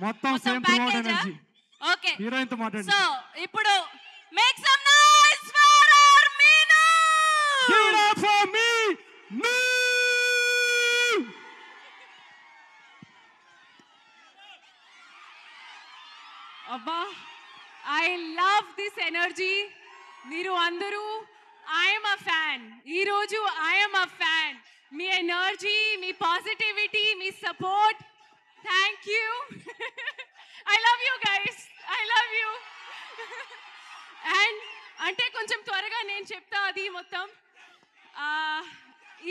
మొత్తం same throughout energy. Okay, heroine తో మాట్లాడండి. సో ఇప్పుడు make some noise for hour Meena. Give it up for me. అబ్బా, I love this energy. మీరు అందరూ ఐఎమ్ అ ఫ్యాన్. ఈరోజు I'm a fan. Me energy, me positivity, me support, thank you. I love you guys, I love you. And అంటే కొంచెం త్వరగా నేను చెప్తా అది మొత్తం.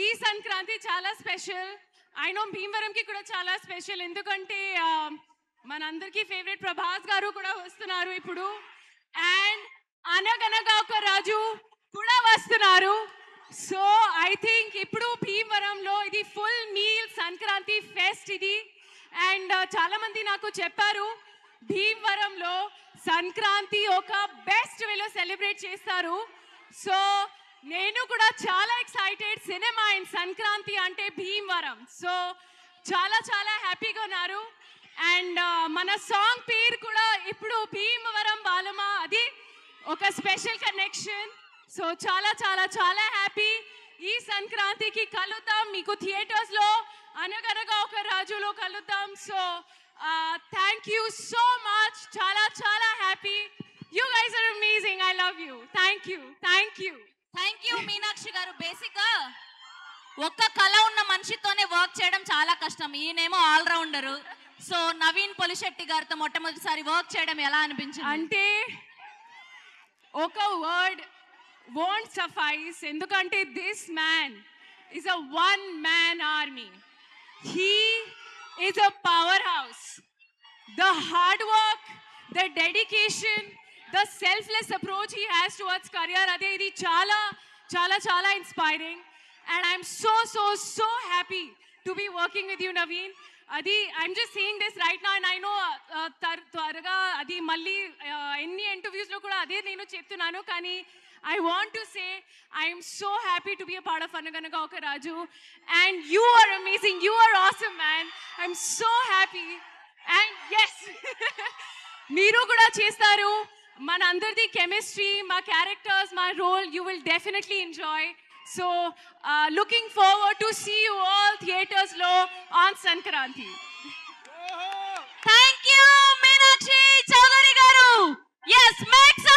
ఈ సంక్రాంతి చాలా స్పెషల్. ఐ నో భీమవరంకి కూడా చాలా స్పెషల్, ఎందుకంటే మనందరికీ ఫేవరెట్ ప్రభాస్ గారు కూడా వస్తున్నారు ఇప్పుడు. అండ్ అనగనగా ఒక రాజు కూడా వస్తున్నారు. సో ఐ థింక్ ఇప్పుడు భీమవరంలో ఇది ఫుల్ మీల్ సంక్రాంతి ఫెస్ట్ ఇది. అండ్ చాలా మంది నాకు చెప్పారు భీమవరంలో సంక్రాంతి ఒక బెస్ట్ వేలో సెలబ్రేట్ చేస్తారు. సో నేను కూడా చాలా ఎక్సైటెడ్. సినిమా అండ్ సంక్రాంతి అంటే భీమవరం. సో చాలా చాలా హ్యాపీగా ఉన్నారు. అండ్ మన సాంగ్ పేరు కూడా ఇప్పుడు భీమవరం బాలమా, అది ఒక స్పెషల్ కనెక్షన్. సో చాలా చాలా చాలా హ్యాపీ. ఈ సంక్రాంతికి కలుద్దాం మీకు థియేటర్స్లో, అనగనగా ఒక రాజులో కలుద్దాం. So thank you so much. చాలా చాలా happy. You guys are amazing. I love you. Thank you, thank you, thank you Meenakshi గారు. బేసిక్గా ఒక్క కళ ఉన్న మనిషితోనే వర్క్ చేయడం చాలా కష్టం. ఈయనేమో ఆల్రౌండరు. సో నవీన్ పొలిశెట్టి గారితో మొట్టమొదటిసారి వర్క్ చేయడం ఎలా అనిపించింది? అంటే ఒక వర్డ్ won't suffice, ఎందుకంటే this man is a one man army. He is a powerhouse. The hard work, the dedication, the selfless approach he has towards career, ade idi chala chala chala inspiring. And I'm so happy to be working with you, Naveen. Adi, I'm just saying this right now, and I know త్వరగా అది మళ్ళీ ఎన్ని interviews లో కూడా అదే నేను చెప్తున్నాను, కానీ I want to say I am so happy to be a part of Anaganaga Oka Raju, and you are amazing. You are awesome, man. I'm so happy. And yes, మీరు కూడా చేస్తారు. మన అందరిది కెమిస్ట్రీ, మా క్యారెక్టర్స్, మా role, you will definitely enjoy. So looking forward to see you all theaters lo on Sankranti. Thank you Meenakshi Chaudhary garu. Yes, make some